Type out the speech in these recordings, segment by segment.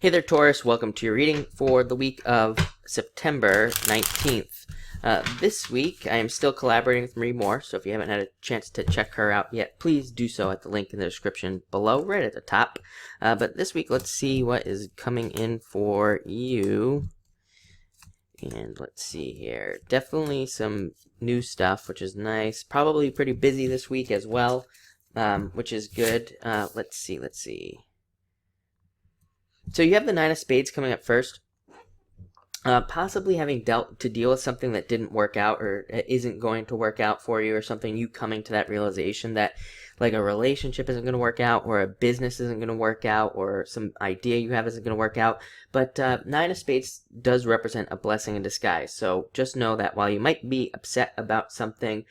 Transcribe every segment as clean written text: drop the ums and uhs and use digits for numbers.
Hey there, Taurus. Welcome to your reading for the week of September 19th. This week, I am still collaborating with Marie Moore, so if you haven't had a chance to check her out yet, please do so at the link in the description below, right at the top. But this week, let's see what is coming in for you. And let's see here. Definitely some new stuff, which is nice. Probably pretty busy this week as well, which is good. Let's see. So you have the Nine of Spades coming up first. Possibly having to deal with something that didn't work out or isn't going to work out for you, or something, you coming to that realization that like a relationship isn't going to work out, or a business isn't going to work out, or some idea you have isn't going to work out. But Nine of Spades does represent a blessing in disguise. So just know that while you might be upset about something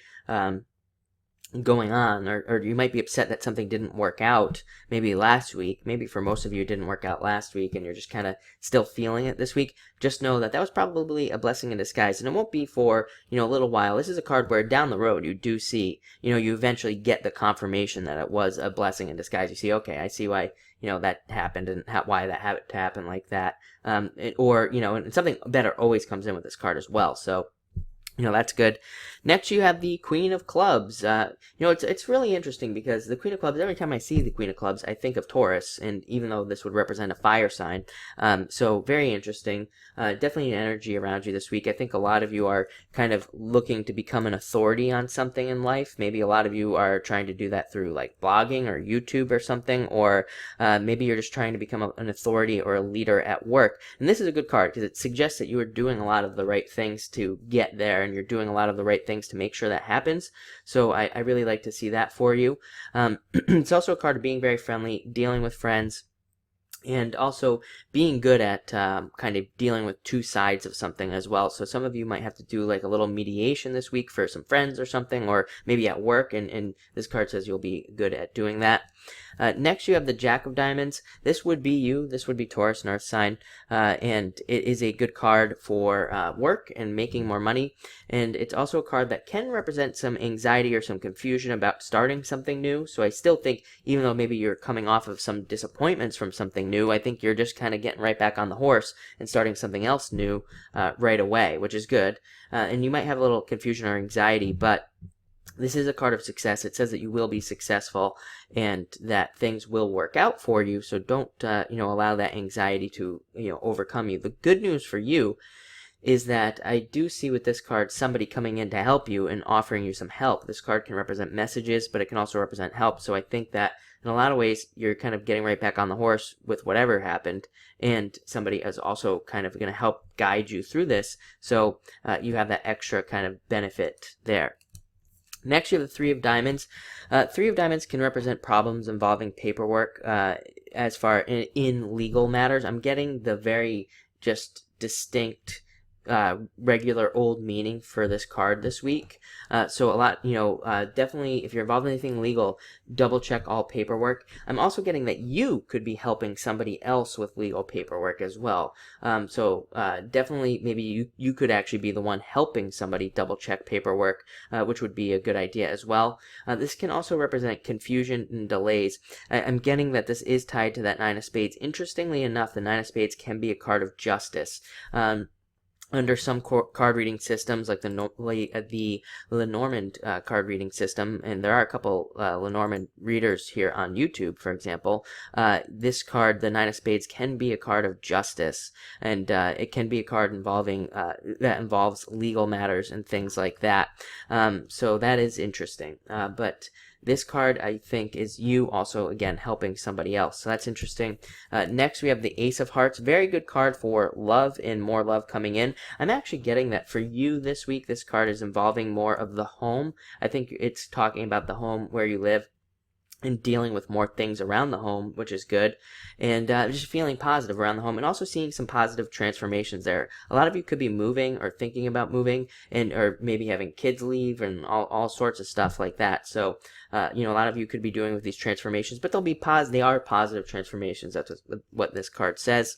going on, or you might be upset that something didn't work out maybe last week, maybe for most of you it didn't work out last week and you're just kind of still feeling it this week, just know that that was probably a blessing in disguise, and it won't be for a little while. This is a card where down the road you do see, you eventually get the confirmation that it was a blessing in disguise. You see, okay, I see why that happened, and why that had to happen like that, and something better always comes in with this card as well. So that's good. Next, you have the Queen of Clubs. It's really interesting because the Queen of Clubs, every time I see the Queen of Clubs, I think of Taurus, and even though this would represent a fire sign, so very interesting. Definitely an energy around you this week. I think a lot of you are kind of looking to become an authority on something in life. Maybe a lot of you are trying to do that through like blogging or YouTube or something, or maybe you're just trying to become an authority or a leader at work. And this is a good card because it suggests that you are doing a lot of the right things to get there, and you're doing a lot of the right things to make sure that happens. So I really like to see that for you. It's also a card of being very friendly, dealing with friends, and also being good at kind of dealing with two sides of something as well. So some of you might have to do like a little mediation this week for some friends or something, or maybe at work, and this card says you'll be good at doing that. Next, you have the Jack of Diamonds. This would be you. This would be Taurus, an earth sign, and it is a good card for work and making more money. And it's also a card that can represent some anxiety or some confusion about starting something new. So I still think, even though maybe you're coming off of some disappointments from something new, I think you're just kind of getting right back on the horse and starting something else new right away, which is good. And you might have a little confusion or anxiety, but this is a card of success. It says that you will be successful and that things will work out for you. So don't, allow that anxiety to, overcome you. The good news for you is that I do see with this card somebody coming in to help you and offering you some help. This card can represent messages, but it can also represent help. So I think that in a lot of ways, you're kind of getting right back on the horse with whatever happened, and somebody is also kind of going to help guide you through this. So you have that extra kind of benefit there. Next, you have the Three of Diamonds. Three of Diamonds can represent problems involving paperwork as far in legal matters. I'm getting the very just distinct regular old meaning for this card this week. So a lot, definitely if you're involved in anything legal, double check all paperwork. I'm also getting that you could be helping somebody else with legal paperwork as well. So definitely maybe you could actually be the one helping somebody double check paperwork, which would be a good idea as well. This can also represent confusion and delays. I'm getting that this is tied to that Nine of Spades. Interestingly enough, the Nine of Spades can be a card of justice. Under some card reading systems, like the Lenormand card reading system, and there are a couple Lenormand readers here on YouTube, for example, this card, the Nine of Spades, can be a card of justice, and it can be a card involving that involves legal matters and things like that. So that is interesting. But this card, I think, is you also, again, helping somebody else. So that's interesting. Next, we have the Ace of Hearts. Very good card for love and more love coming in. I'm actually getting that for you this week. This card is involving more of the home. I think it's talking about the home where you live and dealing with more things around the home, which is good, and just feeling positive around the home, and also seeing some positive transformations there. A lot of you could be moving or thinking about moving, or maybe having kids leave and all sorts of stuff like that. So a lot of you could be doing with these transformations, but they are positive transformations. That's what this card says.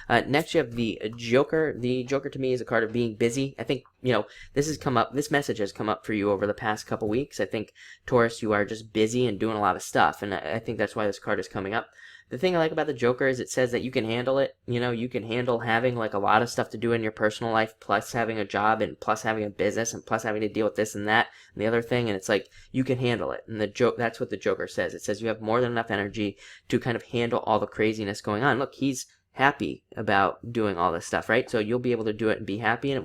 Next, you have the Joker. The Joker to me is a card of being busy. I think this message has come up for you over the past couple weeks. I think, Taurus, you are just busy and doing a lot of stuff, and I think that's why this card is coming up. The thing I like about the Joker is it says that you can handle it. You know, you can handle having like a lot of stuff to do in your personal life, plus having a job, and plus having a business, and plus having to deal with this and that and the other thing. And it's like you can handle it. And that's what the Joker says. It says you have more than enough energy to kind of handle all the craziness going on. Look, he's happy about doing all this stuff, right? So you'll be able to do it and be happy, and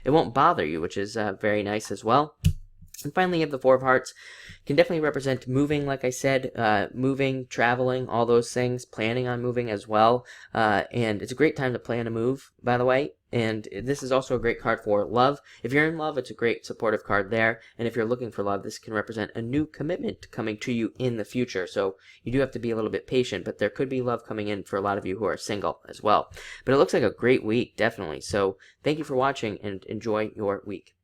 it won't bother you, which is very nice as well. And finally, you have the Four of Hearts. Can definitely represent moving, like I said, moving, traveling, all those things, planning on moving as well. And it's a great time to plan a move, by the way. And this is also a great card for love. If you're in love, it's a great supportive card there. And if you're looking for love, this can represent a new commitment coming to you in the future. So you do have to be a little bit patient, but there could be love coming in for a lot of you who are single as well. But it looks like a great week, definitely. So thank you for watching, and enjoy your week.